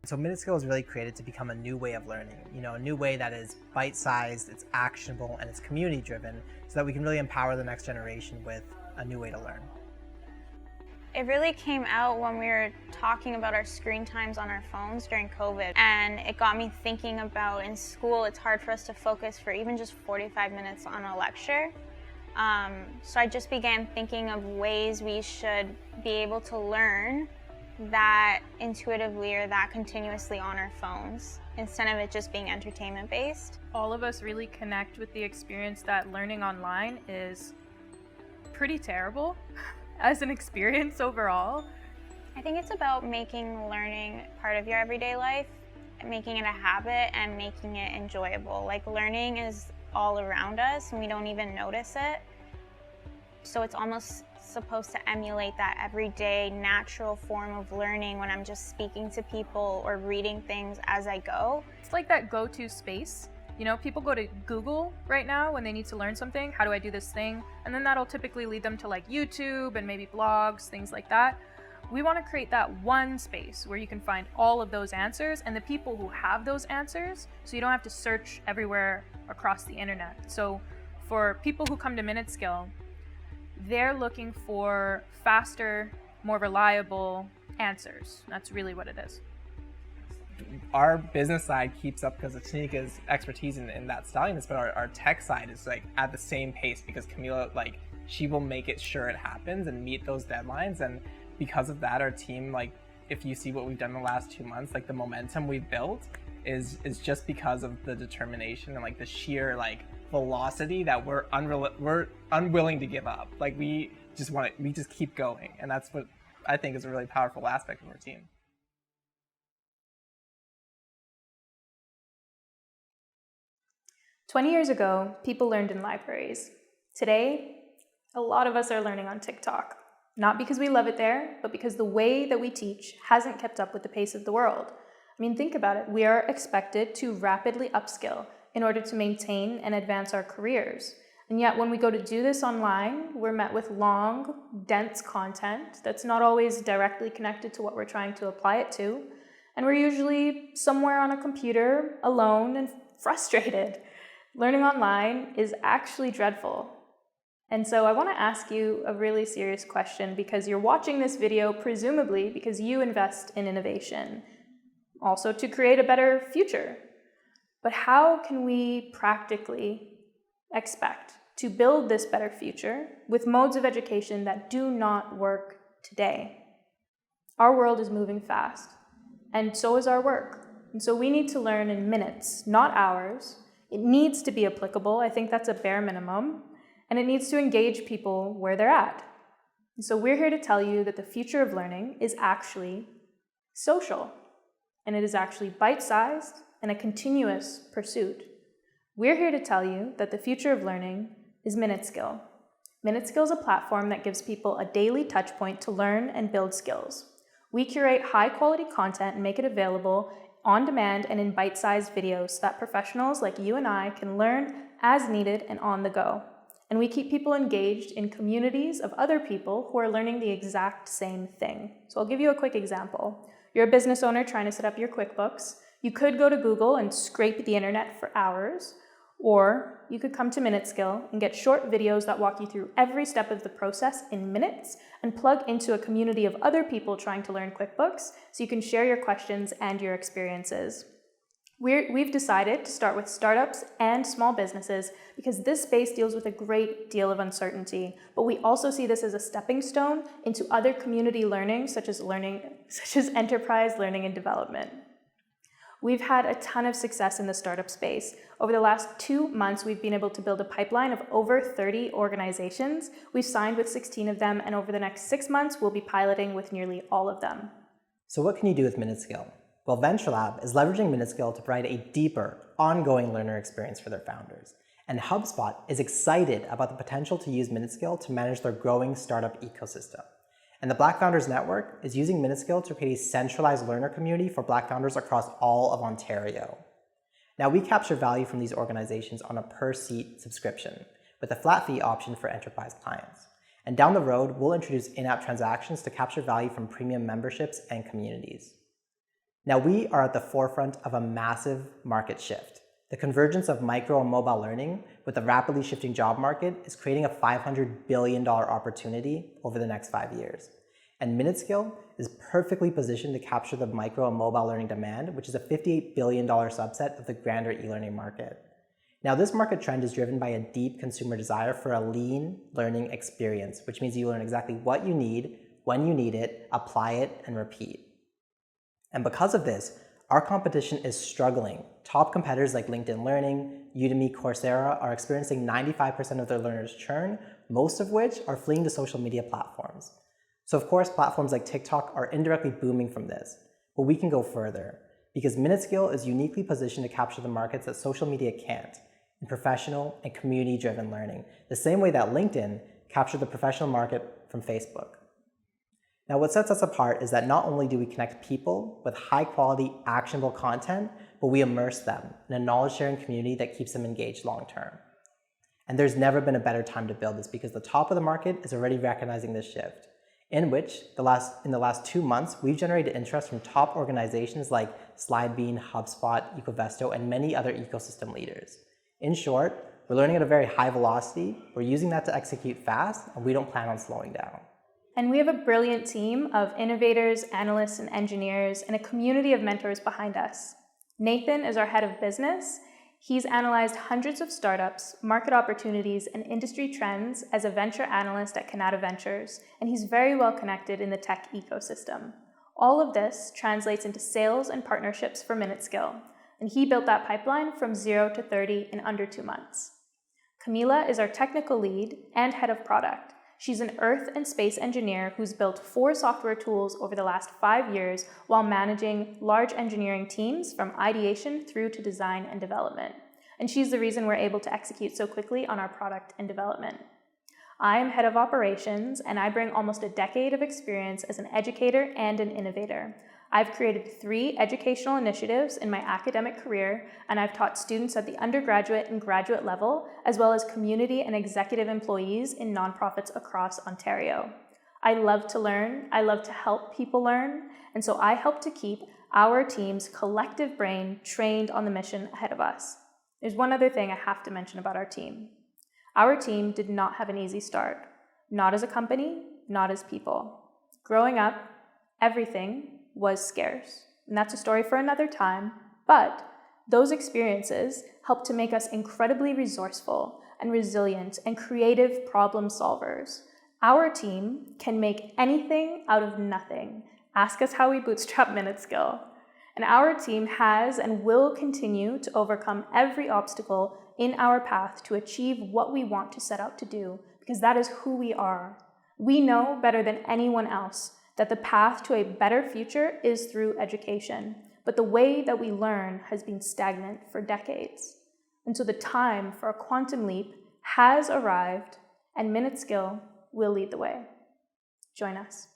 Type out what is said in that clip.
So Minute is really created to become a new way of learning, a new way that is bite-sized, it's actionable, and it's community-driven so that we can really empower the next generation with a new way to learn. It really came out when we were talking about our screen times on our phones during COVID, and it got me thinking about in school it's hard for us to focus for even just 45 minutes on a lecture. So I just began thinking of ways we should be able to learn that intuitively or that continuously on our phones instead of it just being entertainment based. All of us really connect with the experience that learning online is pretty terrible as an experience overall. I think it's about making learning part of your everyday life, making it a habit and making it enjoyable. Like learning is all around us and we don't even notice it. So it's almost supposed to emulate that everyday natural form of learning when I'm just speaking to people or reading things as I go. It's like that go-to space. People go to Google right now when they need to learn something. How do I do this thing? And then that'll typically lead them to like YouTube and maybe blogs, things like that. We want to create that one space where you can find all of those answers and the people who have those answers, so you don't have to search everywhere across the internet. So for people who come to MinuteSkill, they're looking for faster, more reliable answers. That's really what it is. Our business side keeps up because of Tanika's expertise in that styliness, but our tech side is like at the same pace because Camila, she will make it sure it happens and meet those deadlines. And because of that, our team, if you see what we've done in the last 2 months, the momentum we've built is just because of the determination and the sheer velocity that we're unwilling to give up. We just keep going, and that's what I think is a really powerful aspect of our team. "20 years ago, people learned in libraries. Today, a lot of us are learning on TikTok. Not because we love it there, but because the way that we teach hasn't kept up with the pace of the world. I mean, think about it. We are expected to rapidly upskill in order to maintain and advance our careers. And yet when we go to do this online, we're met with long, dense content that's not always directly connected to what we're trying to apply it to. And we're usually somewhere on a computer, alone and frustrated. Learning online is actually dreadful. And so I want to ask you a really serious question, because you're watching this video presumably because you invest in innovation, also to create a better future. But how can we practically expect to build this better future with modes of education that do not work today? Our world is moving fast, and so is our work. And so we need to learn in minutes, not hours. It needs to be applicable. I think that's a bare minimum. And it needs to engage people where they're at. And so we're here to tell you that the future of learning is actually social, and it is actually bite-sized and a continuous pursuit. We're here to tell you that the future of learning is MinuteSkill. MinuteSkill is a platform that gives people a daily touch point to learn and build skills. We curate high-quality content and make it available on demand and in bite-sized videos so that professionals like you and I can learn as needed and on the go. And we keep people engaged in communities of other people who are learning the exact same thing. So I'll give you a quick example. You're a business owner trying to set up your QuickBooks. You could go to Google and scrape the internet for hours, or you could come to MinuteSkill and get short videos that walk you through every step of the process in minutes and plug into a community of other people trying to learn QuickBooks so you can share your questions and your experiences. We've decided to start with startups and small businesses because this space deals with a great deal of uncertainty, but we also see this as a stepping stone into other community learning, such as enterprise learning and development. We've had a ton of success in the startup space. Over the last 2 months, we've been able to build a pipeline of over 30 organizations. We've signed with 16 of them, and over the next 6 months, we'll be piloting with nearly all of them. So what can you do with MinuteSkill? Well, VentureLab is leveraging MinuteSkill to provide a deeper, ongoing learner experience for their founders. And HubSpot is excited about the potential to use MinuteSkill to manage their growing startup ecosystem. And the Black Founders Network is using MinuteSkill to create a centralized learner community for Black founders across all of Ontario. Now, we capture value from these organizations on a per-seat subscription, with a flat fee option for enterprise clients. And down the road, we'll introduce in-app transactions to capture value from premium memberships and communities. Now, we are at the forefront of a massive market shift. The convergence of micro and mobile learning with the rapidly shifting job market is creating a $500 billion opportunity over the next 5 years. And MinuteSkill is perfectly positioned to capture the micro and mobile learning demand, which is a $58 billion subset of the grander e-learning market. Now, this market trend is driven by a deep consumer desire for a lean learning experience, which means you learn exactly what you need, when you need it, apply it, and repeat. And because of this, our competition is struggling. Top competitors like LinkedIn Learning, Udemy, Coursera are experiencing 95% of their learners churn, most of which are fleeing to social media platforms. So of course, platforms like TikTok are indirectly booming from this, but we can go further because MinuteSkill is uniquely positioned to capture the markets that social media can't in professional and community-driven learning, the same way that LinkedIn captured the professional market from Facebook. Now, what sets us apart is that not only do we connect people with high-quality, actionable content, but we immerse them in a knowledge-sharing community that keeps them engaged long-term. And there's never been a better time to build this because the top of the market is already recognizing this shift, in which, in the last 2 months, we've generated interest from top organizations like SlideBean, HubSpot, Ecovesto, and many other ecosystem leaders. In short, we're learning at a very high velocity, we're using that to execute fast, and we don't plan on slowing down. And we have a brilliant team of innovators, analysts, and engineers, and a community of mentors behind us. Nathan is our head of business. He's analyzed hundreds of startups, market opportunities, and industry trends as a venture analyst at Canada Ventures, and he's very well connected in the tech ecosystem. All of this translates into sales and partnerships for MinuteSkill, and he built that pipeline from 0 to 30 in under 2 months. Camila is our technical lead and head of product. She's an Earth and space engineer who's built 4 software tools over the last 5 years while managing large engineering teams from ideation through to design and development. And she's the reason we're able to execute so quickly on our product and development. I am head of operations, and I bring almost a decade of experience as an educator and an innovator. I've created 3 educational initiatives in my academic career, and I've taught students at the undergraduate and graduate level, as well as community and executive employees in nonprofits across Ontario. I love to learn, I love to help people learn, and so I help to keep our team's collective brain trained on the mission ahead of us. There's one other thing I have to mention about our team. Our team did not have an easy start, not as a company, not as people. Growing up, everything was scarce. And that's a story for another time, but those experiences helped to make us incredibly resourceful and resilient and creative problem solvers. Our team can make anything out of nothing. Ask us how we bootstrap MinuteSkill. And our team has and will continue to overcome every obstacle in our path to achieve what we want to set out to do, because that is who we are. We know better than anyone else that the path to a better future is through education, but the way that we learn has been stagnant for decades. And so the time for a quantum leap has arrived, and MinuteSkill will lead the way. Join us.